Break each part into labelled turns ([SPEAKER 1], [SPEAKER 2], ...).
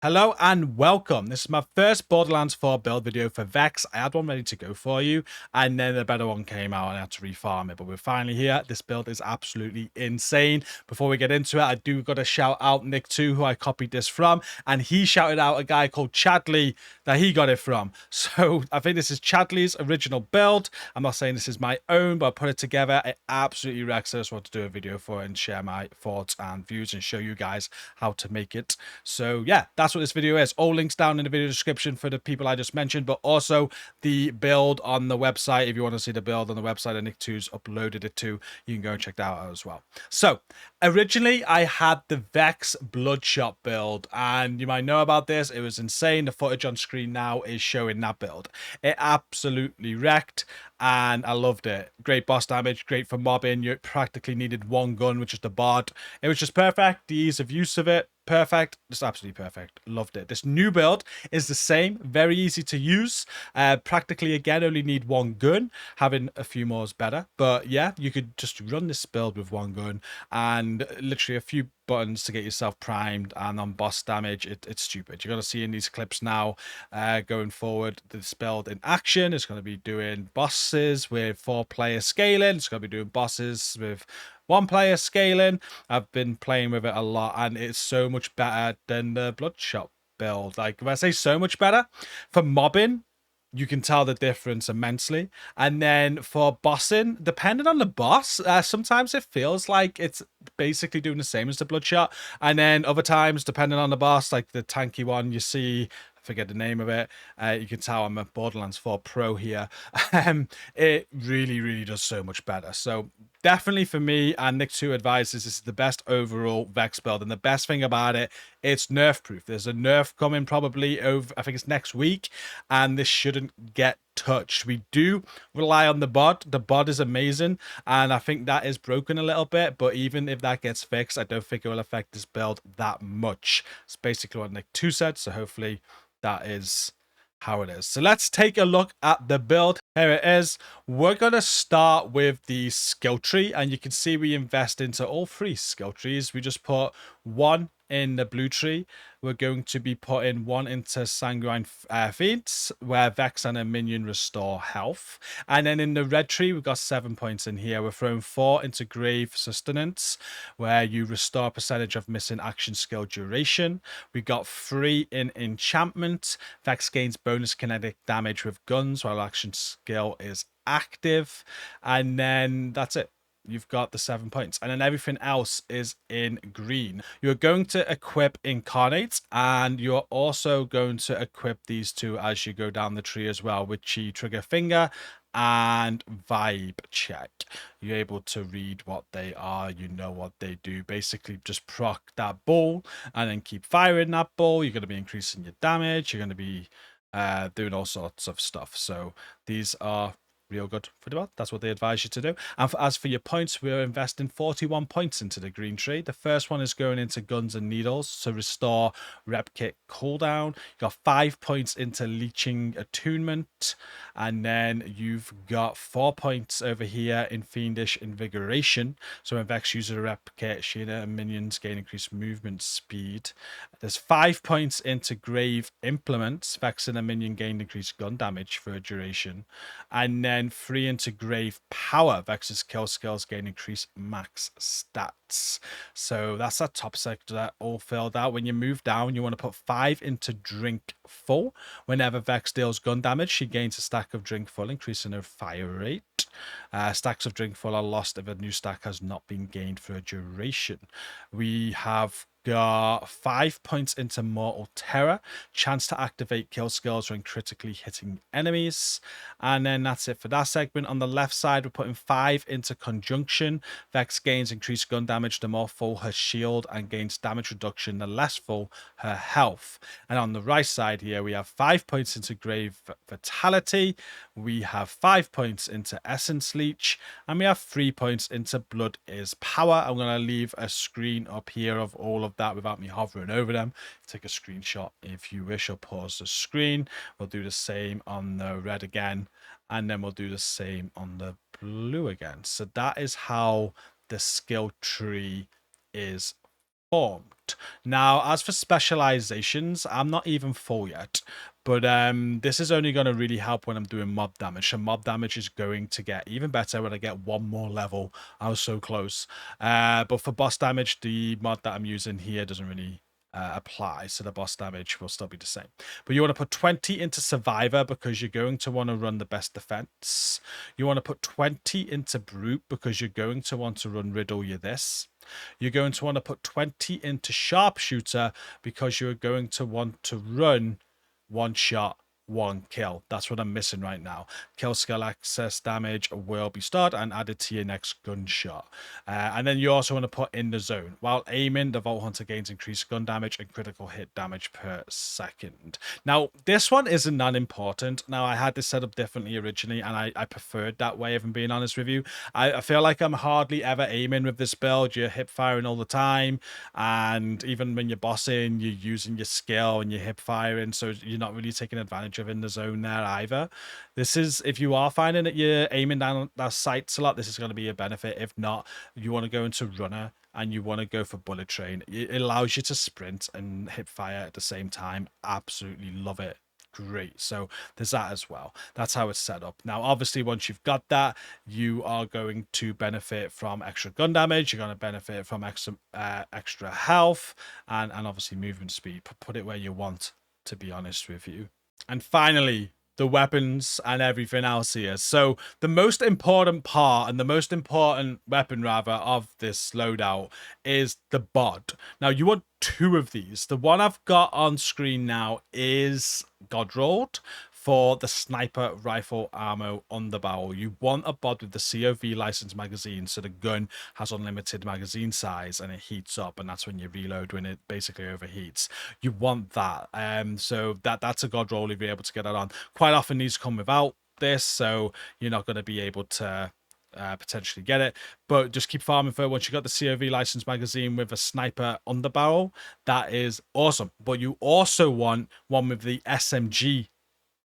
[SPEAKER 1] Hello and welcome. This is my first Borderlands 4 build video for Vex. I had one ready to go for you, and then a better one came out and I had to refarm it, but we're finally here. This build is absolutely insane. Before we get into it, I do got to shout out Nick2, who I copied this from, and he shouted out a guy called Chadley that he got it from. So I think this is Chadley's original build. I'm not saying this is my own, but I put it together. It absolutely wrecks. I just want to do a video for it and share my thoughts and views and show you guys how to make it. So yeah, that's what this video is. All links down in the video description for the people I just mentioned, but also the build on the website. If you want to see the build on the website that Nick2's uploaded it to, you can go and check that out as well. So originally I had the Vex Bloodshot build, and you might know about this. It was insane. The footage on screen now is showing that build. It absolutely wrecked, and I loved it. Great boss damage, great for mobbing. You practically needed one gun, which is the bod. It was just perfect. The ease of use of it, perfect. Just absolutely perfect. Loved it. This new build is the same, very easy to use. Practically again only need one gun. Having a few more is better, but yeah, you could just run this build with one gun and literally a few buttons to get yourself primed, and on boss damage it's stupid. You're going to see in these clips now going forward this build in action. It's going to be doing bosses with 4-player scaling. It's going to be doing bosses with 1-player scaling. I've been playing with it a lot, and it's so much better than the Bloodshot build. Like, if I say so much better, for mobbing, you can tell the difference immensely. And then for bossing, depending on the boss, sometimes it feels like it's basically doing the same as the Bloodshot. And then other times, depending on the boss, like the tanky one, you see, I forget the name of it. You can tell I'm a Borderlands 4 pro here. It really does so much better. So definitely for me, and Nick2 advises, this is the best overall Vex build. And the best thing about it, it's nerf proof. There's a nerf coming probably over, I think it's next week, and this shouldn't get touched. We do rely on the bod. The bod is amazing, and I think that is broken a little bit, but even if that gets fixed, I don't think it will affect this build that much. It's basically what Nick2 said, so hopefully that is how it is. So let's take a look at the build. Here it is. We're going to start with the skill tree, and you can see we invest into all 3 skill trees. We just put one in the blue tree. We're going to be putting one into Sanguine Feats, where Vex and a minion restore health. And then in the red tree, we've got 7 points in here. We're throwing 4 into Grave Sustenance, where you restore a percentage of missing action skill duration. We got 3 in Enchantment. Vex gains bonus kinetic damage with guns while action skill is active. And then that's it. You've got the 7 points, and then everything else is in green. You're going to equip Incarnate, and you're also going to equip these 2 as you go down the tree as well, with Chi Trigger Finger and Vibe Check. You're able to read what they are, you know what they do. Basically just proc that ball and then keep firing that ball. You're going to be increasing your damage. You're going to be doing all sorts of stuff. So these are real good for the build. That's what they advise you to do. And as for your points, we're investing 41 points into the green tree. The first one is going into Guns and Needles to restore rep kit cooldown. You got 5 points into Leeching Attunement, and then you've got 4 points over here in Fiendish Invigoration. So when Vex uses a rep kit, Sheena and minions gain increased movement speed. There's 5 points into Grave Implements. Vex and a minion gain increased gun damage for a duration. And then 3 into Grave Power. Vex's kill skills gain increased max stats. So that's that top sector all filled out. When you move down, you want to put 5 into Drink Full. Whenever Vex deals gun damage, she gains a stack of Drink Full, increasing her fire rate. Stacks of Drink Full are lost if a new stack has not been gained for a duration. We have got 5 points into Mortal Terror, chance to activate kill skills when critically hitting enemies. And then that's it for that segment. On the left side, we're putting 5 into Conjunction. Vex gains increased gun damage the more full her shield, and gains damage reduction the less full her health. And on the right side here, we have 5 points into Grave Fatality. We have 5 points into Essence Leech, and we have 3 points into Blood is Power. I'm going to leave a screen up here of all of that without me hovering over them. Take a screenshot if you wish, or pause the screen. We'll do the same on the red again, and then we'll do the same on the blue again. So that is how the skill tree is formed. Now, as for specializations, I'm not even full yet, but this is only going to really help when I'm doing mob damage. So mob damage is going to get even better when I get one more level. I was so close. But for boss damage, the mod that I'm using here doesn't really apply, so the boss damage will still be the same. But you want to put 20 into survivor because you're going to want to run the best defense. You want to put 20 into brute because you're going to want to run riddle you this. You're going to want to put 20 into sharpshooter because you're going to want to run one shot, one kill. That's what I'm missing right now. Kill skill access damage will be stored and added to your next gunshot. And then you also want to put in the zone. While aiming, the Vault Hunter gains increased gun damage and critical hit damage per second. Now, this one isn't that important. Now, I had this set up differently originally, and I preferred that way, if I'm being honest with you. I feel like I'm hardly ever aiming with this build. You're hip firing all the time, and even when you're bossing, you're using your skill and you're hip firing, so you're not really taking advantage of in the zone there either. This is, if you are finding that you're aiming down that sights a lot, this is going to be a benefit. If not, you want to go into runner and you want to go for bullet train. It allows you to sprint and hip fire at the same time. Absolutely love it. Great. So there's that as well. That's how it's set up. Now, obviously, once you've got that, you are going to benefit from extra gun damage. You're going to benefit from extra health and obviously movement speed. Put it where you want, to be honest with you. And finally, the weapons and everything else here. So the most important part, and the most important weapon rather, of this loadout is the bod. Now you want two of these. The one I've got on screen now is Godrolled for the sniper rifle ammo on the barrel. You want a bod with the COV license magazine, so the gun has unlimited magazine size and it heats up, and that's when you reload when it basically overheats. You want that. So that's a god roll if you're able to get that on. Quite often these come without this, so you're not going to be able to potentially get it, but just keep farming for it. Once you got the COV license magazine with a sniper on the barrel, that is awesome. But you also want one with the SMG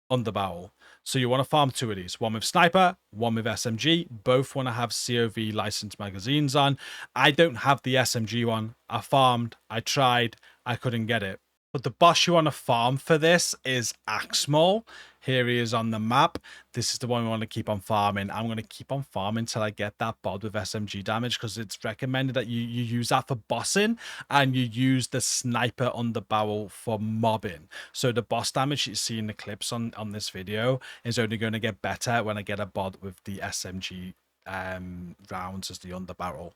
[SPEAKER 1] on the barrel. So you want to farm two of these, one with sniper, one with SMG. Both want to have COV licensed magazines on. I don't have the SMG one. I farmed, I tried, I couldn't get it. But the boss you want to farm for this is Axmal. Here he is on the map. This is the one we want to keep on farming. I'm going to keep on farming until I get that bod with SMG damage, because it's recommended that you use that for bossing and you use the sniper on the barrel for mobbing. So the boss damage you see in the clips on this video is only going to get better when I get a bod with the SMG rounds as the underbarrel.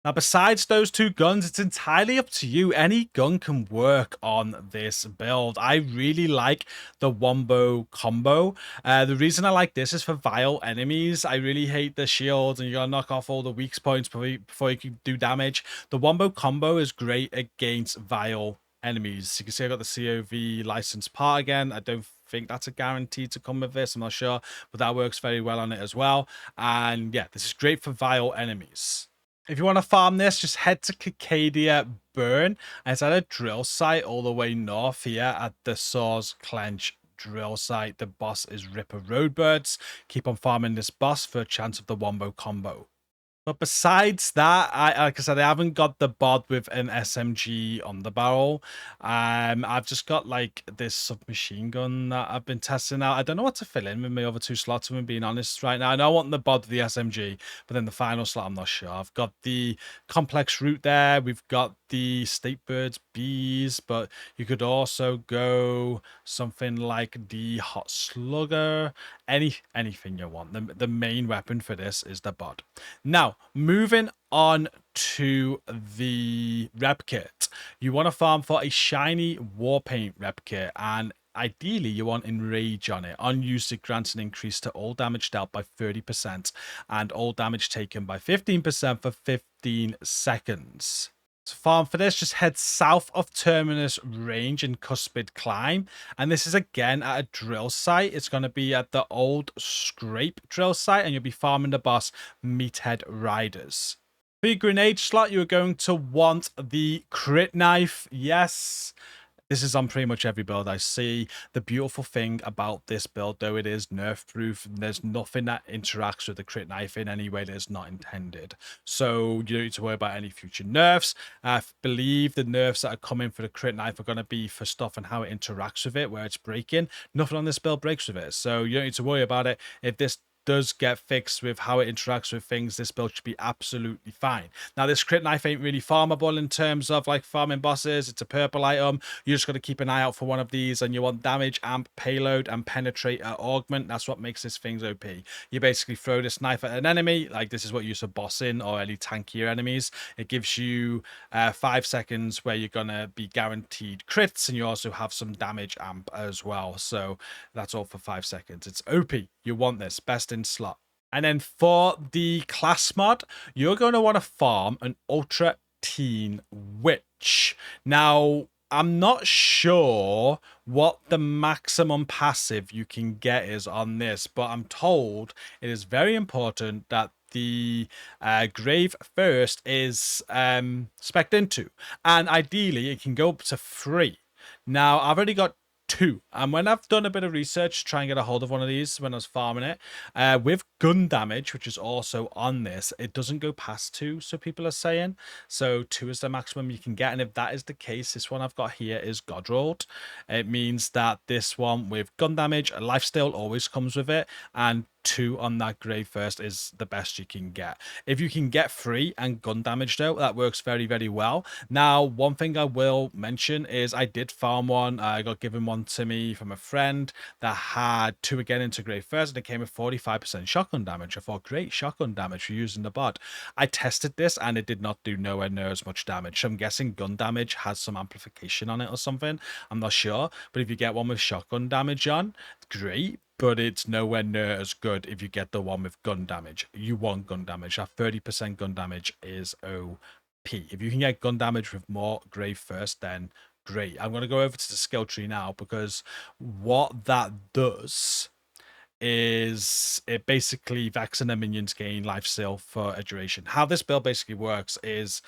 [SPEAKER 1] Now, besides those two guns, it's entirely up to you. Any gun can work on this build. I really like the wombo combo. The reason I like this is for vile enemies. I really hate the shields and you gotta knock off all the weak points before you can do damage. The wombo combo is great against vile enemies. You can see I got the COV license part again. I don't think that's a guarantee to come with this, I'm not sure, but that works very well on it as well. And yeah, this is great for vile enemies. If you want to farm this, just head to Cicadia Burn. And it's at a drill site all the way north here at the Saw's Clench drill site. The boss is Ripper Roadbirds. Keep on farming this boss for a chance of the wombo combo. But besides that, like I said, I haven't got the bod with an SMG on the barrel. I've just got like this submachine gun that I've been testing out. I don't know what to fill in with my other two slots, if I'm being honest right now. I know I want the bod with the SMG, but then the final slot, I'm not sure. I've got the complex route there. We've got the State Birds bees, but you could also go something like the Hot Slugger. Anything you want. The main weapon for this is the bod. Now, moving on to the rep kit. You want to farm for a shiny Warpaint rep kit, and ideally you want Enrage on it. Unused, it grants an increase to all damage dealt by 30% and all damage taken by 15% for 15 seconds. To farm for this, just head south of Terminus Range in Cuspid Climb, and this is again at a drill site. It's going to be at the old Scrape drill site, and you'll be farming the boss Meathead Riders. For your grenade slot, you're going to want the Crit Knife. Yes, This is on pretty much every build I see. The beautiful thing about this build, though, it is nerf proof. There's nothing that interacts with the crit knife in any way that is not intended. So you don't need to worry about any future nerfs. I believe the nerfs that are coming for the crit knife are going to be for stuff and how it interacts with it, where it's breaking. Nothing on this build breaks with it. So you don't need to worry about it. If this does get fixed with how it interacts with things, this build should be absolutely fine. Now, this crit knife ain't really farmable in terms of like farming bosses. It's a purple item. You just got to keep an eye out for one of these, and you want damage, amp, payload, and penetrate augment. That's what makes this thing OP. You basically throw this knife at an enemy, like this is what you use for bossing or any tankier enemies. It gives you 5 seconds where you're gonna be guaranteed crits, and you also have some damage amp as well. So that's all for 5 seconds. It's OP. You want this, best in slot. And then for the class mod, you're going to want to farm an Ultra Teen Witch. Now, I'm not sure what the maximum passive you can get is on this, but I'm told it is very important that the grave first is spec'd into, and ideally it can go up to 3. Now, I've already got 2, and when I've done a bit of research to try and get a hold of one of these when I was farming it, with gun damage, which is also on this, it doesn't go past 2, so people are saying. So 2 is the maximum you can get, and if that is the case, this one I've got here is God rolled. It means that this one with gun damage, lifesteal always comes with it, and 2 on that grave first is the best you can get. If you can get 3 and gun damage, though, that works very, very well. Now, one thing I will mention is I did farm one. I got given one to me from a friend that had 2 again into grave first, and it came with 45% shotgun damage. I thought, great shotgun damage for using the bod. I tested this and it did not do nowhere near as much damage. So I'm guessing gun damage has some amplification on it or something. I'm not sure. But if you get one with shotgun damage on, great, but it's nowhere near as good if you get the one with gun damage. You want gun damage. That 30% gun damage is OP. If you can get gun damage with more grave first, then great. I'm going to go over to the skill tree now, because what that does is it basically Vex and their minions gain lifesteal for a duration. How this build basically works is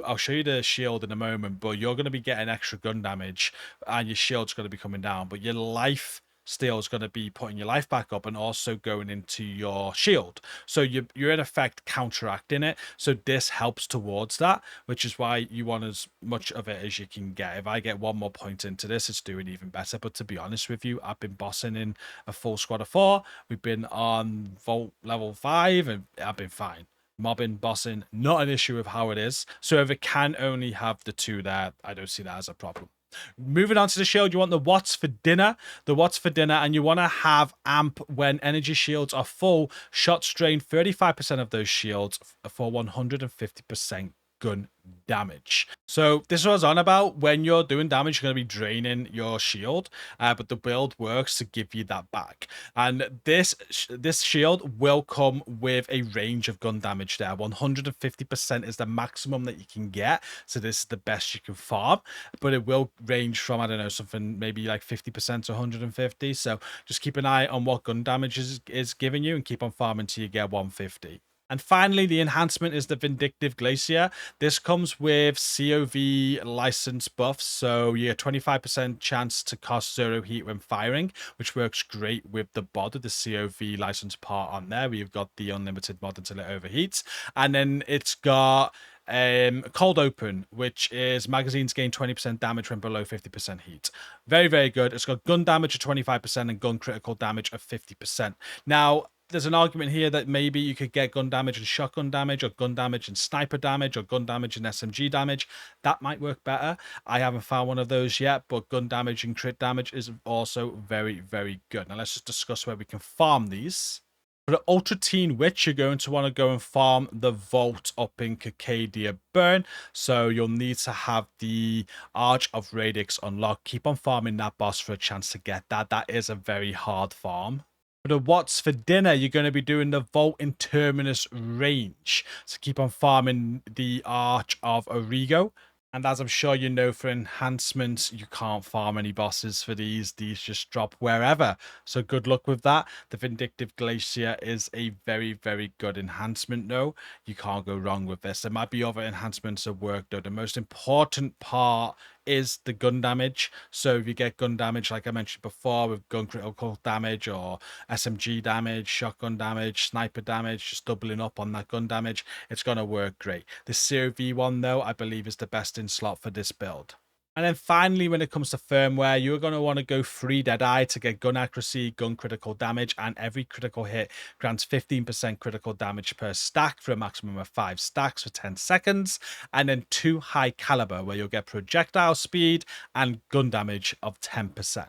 [SPEAKER 1] I'll show you the shield in a moment, but you're going to be getting extra gun damage and your shield's going to be coming down, but your life steal is going to be putting your life back up and also going into your shield. So you're in effect counteracting it. So this helps towards that, which is why you want as much of it as you can get. If I get 1 more point into this, it's doing even better. But to be honest with you, I've been bossing in a full squad of 4. We've been on vault level 5 and I've been fine. Mobbing, bossing, not an issue with how it is. So if it can only have the 2 there, I don't see that as a problem. Moving on to the shield, you want the What's for Dinner. And you want to have amp when energy shields are full. Shots drain 35% of those shields for 150% gun damage. So this was on about when you're doing damage, you're going to be draining your shield, but the build works to give you that back. And this shield will come with a range of gun damage there. 150% is the maximum that you can get, so this is the best you can farm, but it will range from, I don't know, something maybe like 50% to 150. So just keep an eye on what gun damage is giving you and keep on farming till you get 150. And finally, the enhancement is the Vindictive Glacier. This comes with COV license buffs, so you get 25% chance to cost 0 heat when firing, which works great with the bod of the COV license part on there, where you've got the unlimited mod until it overheats. And then it's got Cold Open, which is magazines gain 20% damage when below 50% heat. Very, very good. It's got gun damage of 25% and gun critical damage of 50%. Now, there's an argument here that maybe you could get gun damage and shotgun damage, or gun damage and sniper damage, or gun damage and SMG damage. That might work better. I haven't found one of those yet, but gun damage and crit damage is also very, very good. Now let's just discuss where we can farm these. For the Ultra Teen Witch, you're going to want to go and farm the vault up in Cacadia Burn. So you'll need to have the Arch of Radix unlocked. Keep on farming that boss for a chance to get that. That is a very hard farm. For the What's for Dinner, you're going to be doing the Vault in Terminus range. So keep on farming the Arch of Origo. And as I'm sure you know, for enhancements, you can't farm any bosses for these. These just drop wherever. So good luck with that. The Vindictive Glacier is a very, very good enhancement, though. You can't go wrong with this. There might be other enhancements at work, though. The most important part is the gun damage. So if you get gun damage, like I mentioned before, with gun critical damage or SMG damage, shotgun damage, sniper damage, just doubling up on that gun damage, it's going to work great. The COV1 though, I believe is the best in slot for this build. And then finally, when it comes to firmware, you're going to want to go 3 Deadeye to get gun accuracy, gun critical damage, and every critical hit grants 15% critical damage per stack for a maximum of 5 stacks for 10 seconds. And then 2 High Caliber, where you'll get projectile speed and gun damage of 10%.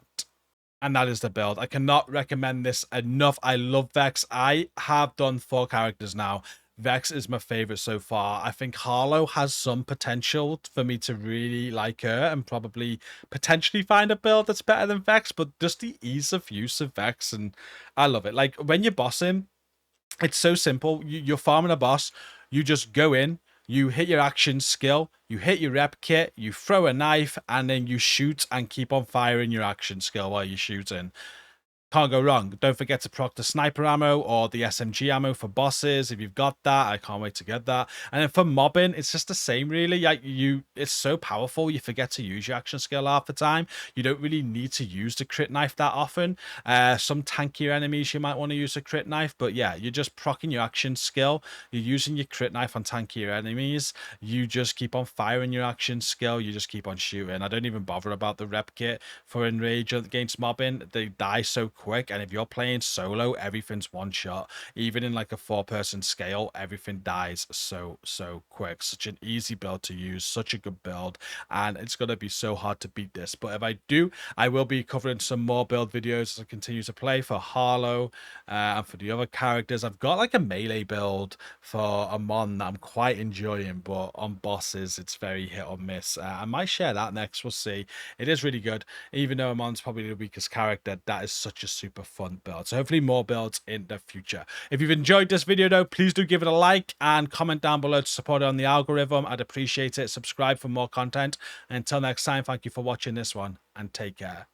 [SPEAKER 1] And that is the build. I cannot recommend this enough. I love Vex. I have done 4 characters now. Vex is my favorite so far. I think Harlow has some potential for me to really like her and probably potentially find a build that's better than Vex, but just the ease of use of Vex, and I love it. Like when you boss him, it's so simple. You're farming a boss, you just go in, you hit your action skill, you hit your rep kit, you throw a knife, and then you shoot and keep on firing your action skill while you're shooting. Can't go wrong. Don't forget to proc the sniper ammo or the SMG ammo for bosses. If you've got that, I can't wait to get that. And then for mobbing, it's just the same really. Like it's so powerful, you forget to use your action skill half the time. You don't really need to use the crit knife that often. Some tankier enemies you might want to use a crit knife, but yeah, you're just procking your action skill. You're using your crit knife on tankier enemies. You just keep on firing your action skill. You just keep on shooting. I don't even bother about the rep kit for enrage against mobbing. They die so quick, and if you're playing solo, everything's one shot. Even in like a 4-person scale, everything dies so quick. Such an easy build to use, such a good build, and it's gonna be so hard to beat this. But if I do, I will be covering some more build videos as I continue to play for Harlow and for the other characters. I've got like a melee build for Amon that I'm quite enjoying, but on bosses it's very hit or miss. I might share that next, we'll see. It is really good, even though Amon's probably the weakest character. That is such a super fun build. So hopefully more builds in the future. If you've enjoyed this video though, please do give it a like and comment down below to support it on the algorithm. I'd appreciate it. Subscribe for more content. And until next time, thank you for watching this one and take care.